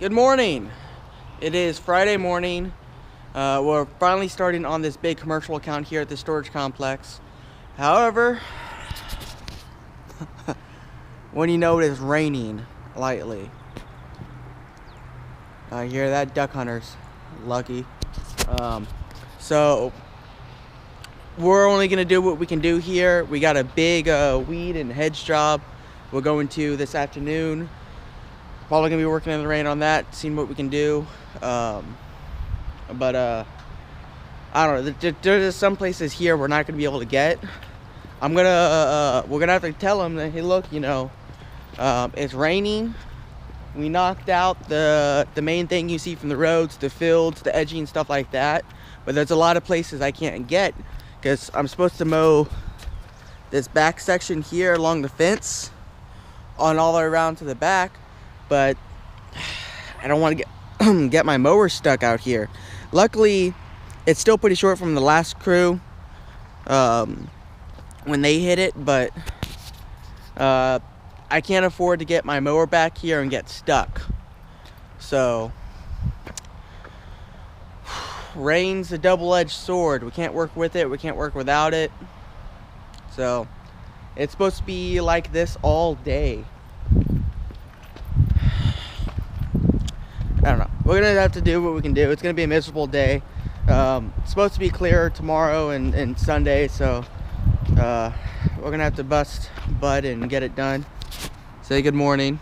Good morning. It is Friday morning. We're finally starting on this big commercial account here at the storage complex. However, when you know it is raining lightly. I hear that, duck hunters. Lucky. So we're only gonna do what we can do here. We got a big weed and hedge job we're going to this afternoon. Probably gonna be working in the rain on that, seeing what we can do. I don't know. There's some places here we're not gonna be able to get. We're gonna have to tell them that, hey, look, it's raining. We knocked out the main thing you see from the roads, the fields, the edging, stuff like that. But there's a lot of places I can't get because I'm supposed to mow this back section here along the fence on all the way around to the back. But I don't want to get my mower stuck out here. Luckily, it's still pretty short from the last crew when they hit it, but I can't afford to get my mower back here and get stuck. So rain's a double-edged sword. We can't work with it, we can't work without it. So it's supposed to be like this all day. I don't know. We're gonna have to do what we can do. It's gonna be a miserable day. It's supposed to be clear tomorrow and Sunday, so we're gonna have to bust butt and get it done. Say good morning.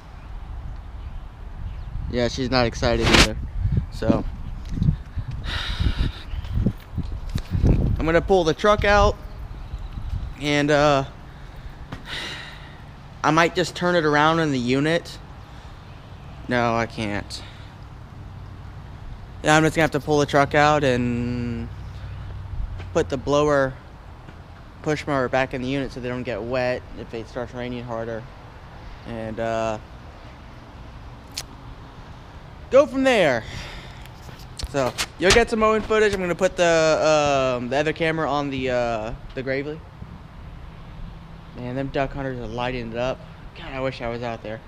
Yeah, she's not excited either. So I'm gonna pull the truck out and I might just turn it around in the unit. No, I can't. Yeah, I'm just gonna have to pull the truck out and put the push mower back in the unit so they don't get wet if it starts raining harder. And go from there. So you'll get some mowing footage. I'm gonna put the other camera on the Gravely. Man, them duck hunters are lighting it up. God, I wish I was out there.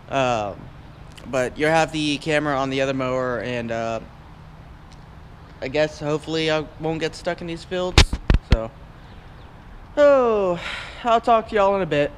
But you'll have the camera on the other mower, and I guess hopefully I won't get stuck in these fields. So, I'll talk to y'all in a bit.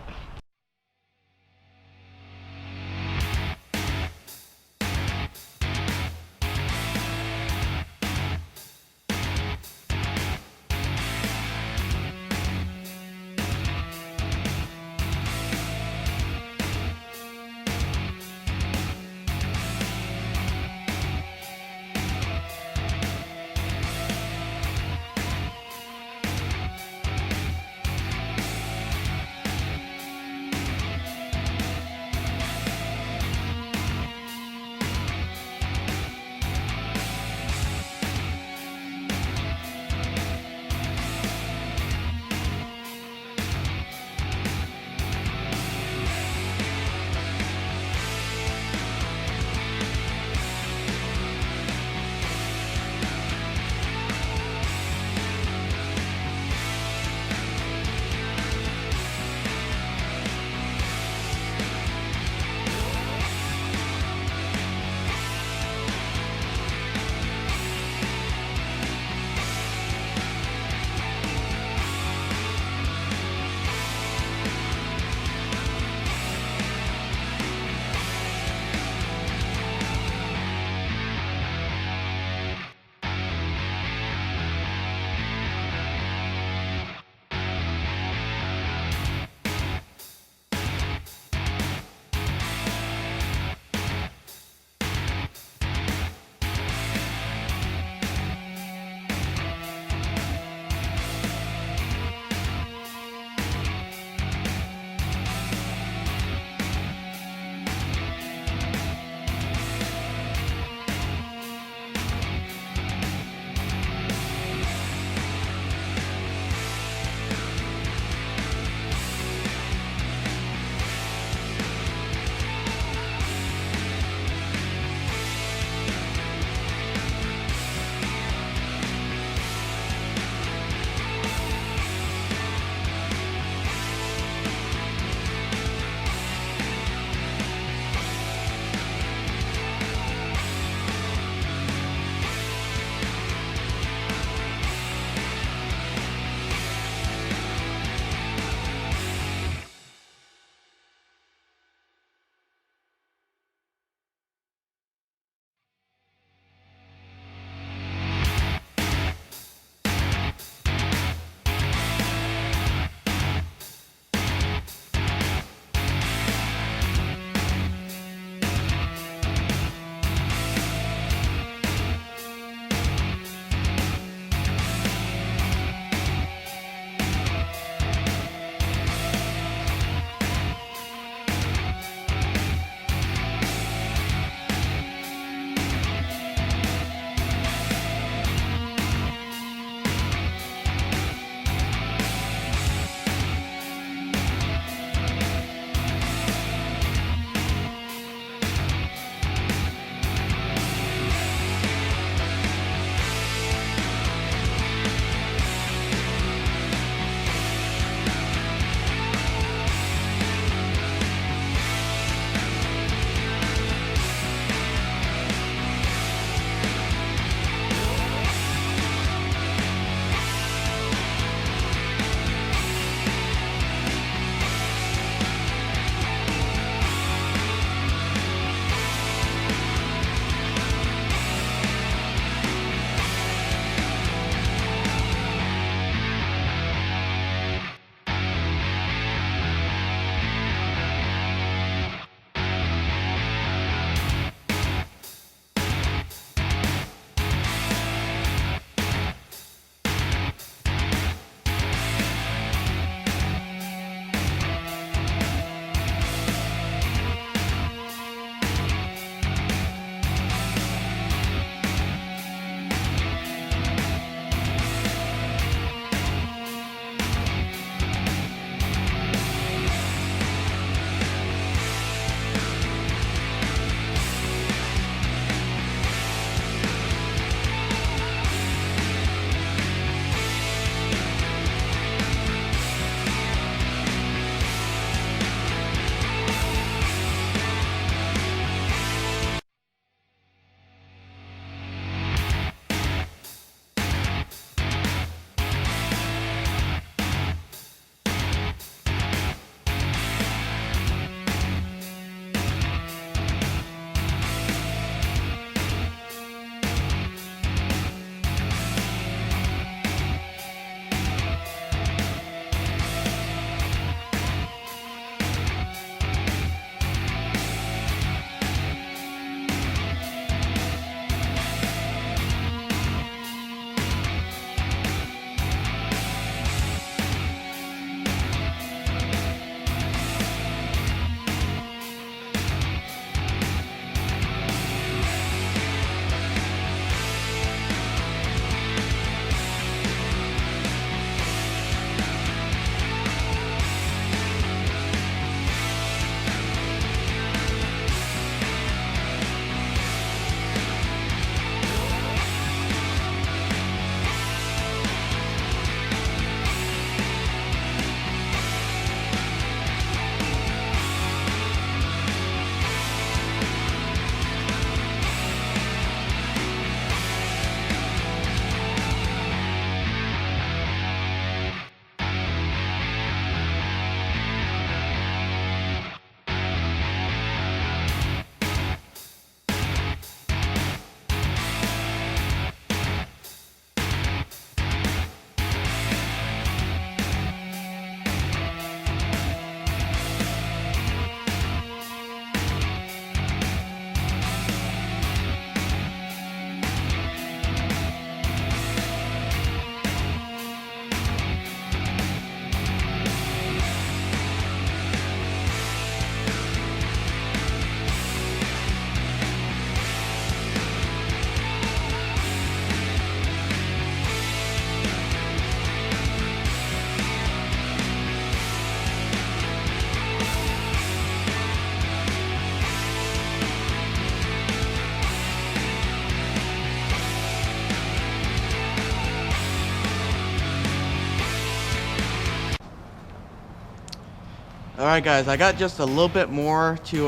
Alright guys, I got just a little bit more to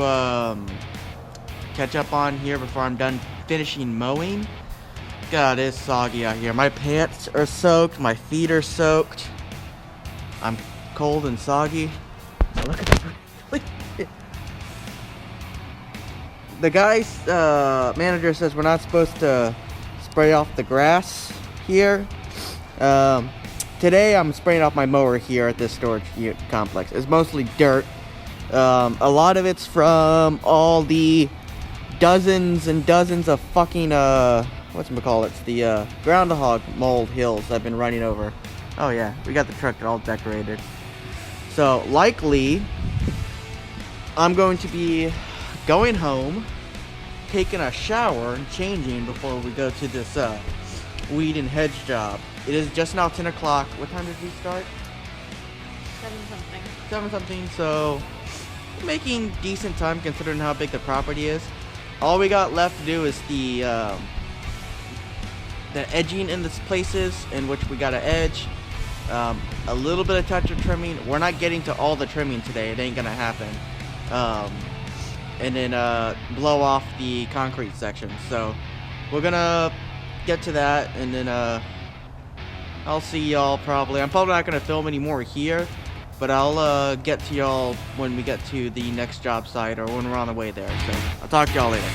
catch up on here before I'm done finishing mowing. God, it's soggy out here. My pants are soaked, my feet are soaked. I'm cold and soggy. Look at the guy's manager says we're not supposed to spray off the grass here. Today I'm spraying off my mower here at this storage complex. It's mostly dirt. A lot of it's from all the dozens and dozens of fucking whatchamacallits, the groundhog mold hills I've been running over. Oh yeah, we got the truck all decorated. So likely I'm going to be going home, taking a shower and changing before we go to this weed and hedge job. It is just now 10 o'clock. What time did we start? 7 something. 7 something, so making decent time considering how big the property is. All we got left to do is the edging in the places in which we got to edge. A little bit of touch of trimming. We're not getting to all the trimming today. It ain't gonna happen. And then blow off the concrete section. So we're gonna get to that, and then I'll see y'all probably. I'm probably not gonna film any more here, but I'll get to y'all when we get to the next job site or when we're on the way there. So I'll talk to y'all later.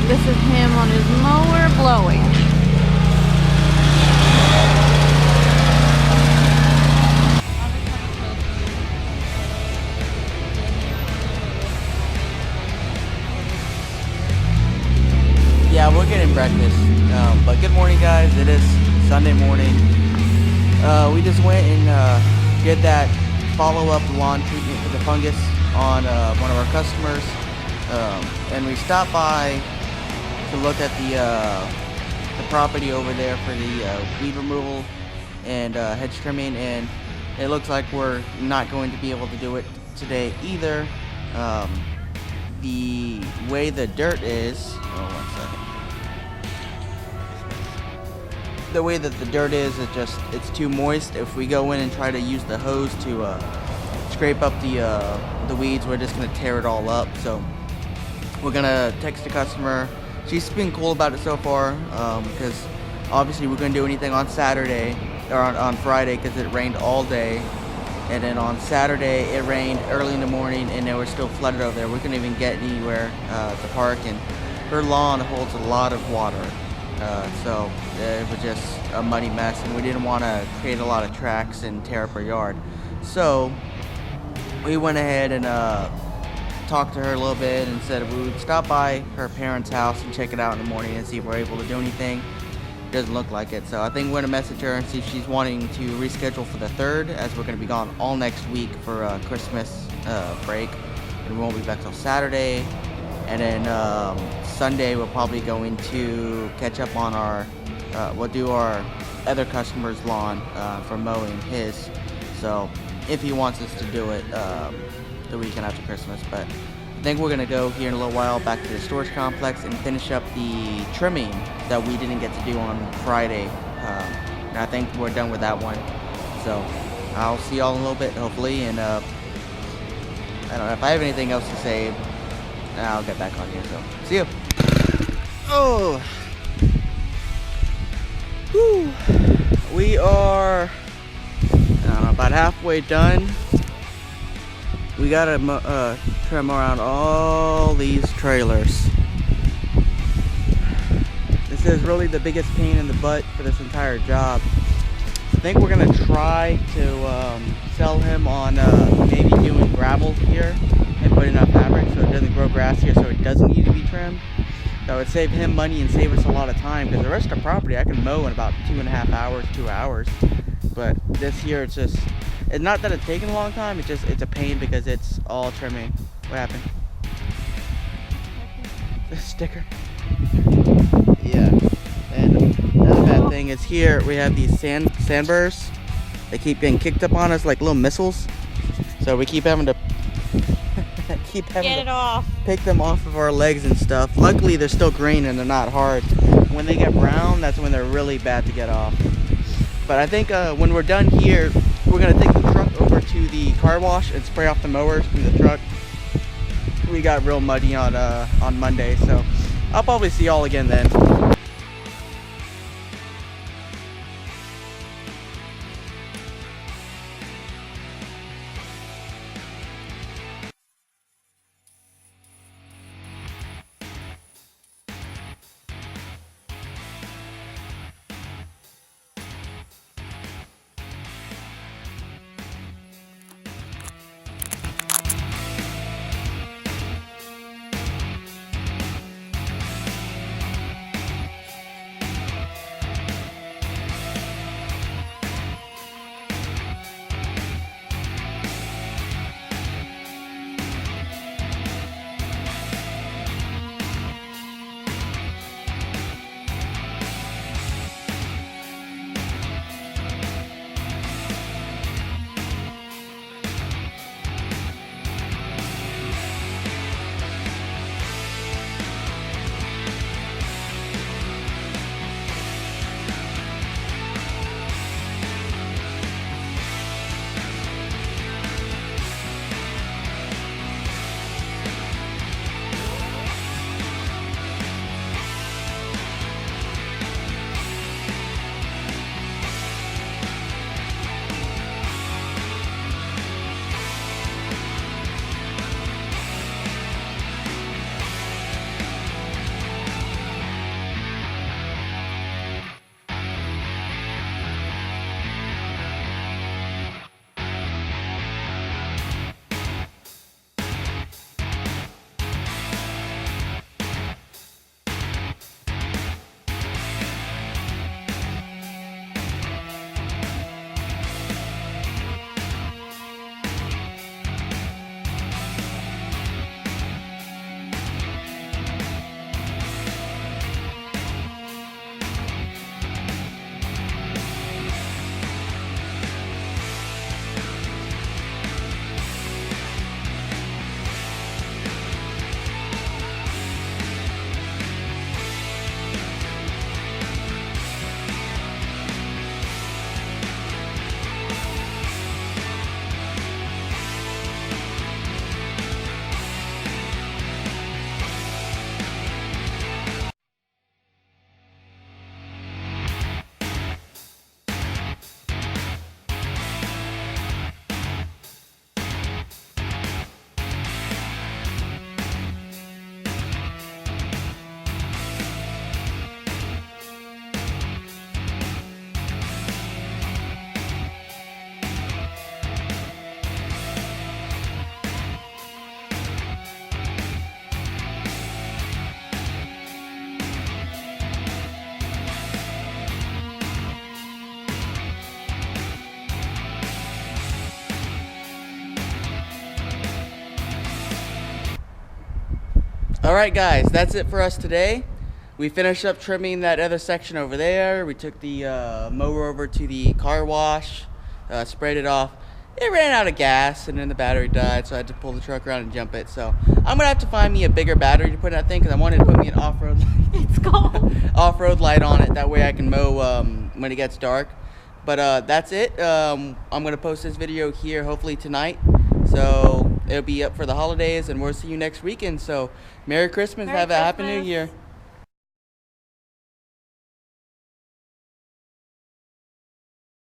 This is him on his mower blowing. Yeah, we're getting breakfast. But good morning, guys. It is Sunday morning. We just went and did that follow-up lawn treatment for the fungus on one of our customers. And we stopped by to look at the property over there for the weed removal and hedge trimming, and it looks like we're not going to be able to do it today either. The way the dirt is, the way that the dirt is, it's too moist. If we go in and try to use the hose to scrape up the weeds, we're just gonna tear it all up. So we're gonna text the customer. She's been cool about it so far, because obviously we couldn't do anything on Saturday or on Friday because it rained all day, and then on Saturday it rained early in the morning and they were still flooded over there. We couldn't even get anywhere to park, and her lawn holds a lot of water, so it was just a muddy mess, and we didn't want to create a lot of tracks and tear up her yard. So we went ahead and talked to her a little bit and said we would stop by her parents' house and check it out in the morning and see if we're able to do anything. Doesn't look like it, so I think we're gonna message her and see if she's wanting to reschedule for the 3rd, as we're gonna be gone all next week for Christmas break, and we won't be back till Saturday. And then Sunday we're probably going to catch up on our we'll do our other customer's lawn for mowing his, so if he wants us to do it the weekend after Christmas. But I think we're gonna go here in a little while back to the storage complex and finish up the trimming that we didn't get to do on Friday. And I think we're done with that one. So I'll see y'all in a little bit, hopefully. And I don't know if I have anything else to say. I'll get back on here. So see you. Oh, whew. We are about halfway done. We gotta trim around all these trailers. This is really the biggest pain in the butt for this entire job. I think we're gonna try to sell him on maybe doing gravel here and putting up fabric so it doesn't grow grass here, so it doesn't need to be trimmed. That would save him money and save us a lot of time, because the rest of the property I can mow in about 2.5 hours, 2 hours. But this here, it's not that it's taking a long time, it's a pain because it's all trimming. What happened? The sticker. Yeah. And another bad thing is here we have these sandburrs. They keep getting kicked up on us like little missiles. So we keep having to Get it off. Pick them off of our legs and stuff. Luckily they're still green and they're not hard. When they get brown, that's when they're really bad to get off. But I think when we're done here, we're gonna take the truck over to the car wash and spray off the mowers from the truck. We got real muddy on Monday, so I'll probably see y'all again then. Alright guys, that's it for us today. We finished up trimming that other section over there. We took the mower over to the car wash, sprayed it off. It ran out of gas and then the battery died, so I had to pull the truck around and jump it. So I'm gonna have to find me a bigger battery to put in that thing because I wanted to put me an off-road It's cold. off-road light on it. That way I can mow when it gets dark. But that's it. I'm gonna post this video here hopefully tonight. So it'll be up for the holidays, and we'll see you next weekend. So Merry Christmas, Merry have a Happy New Christmas. Year.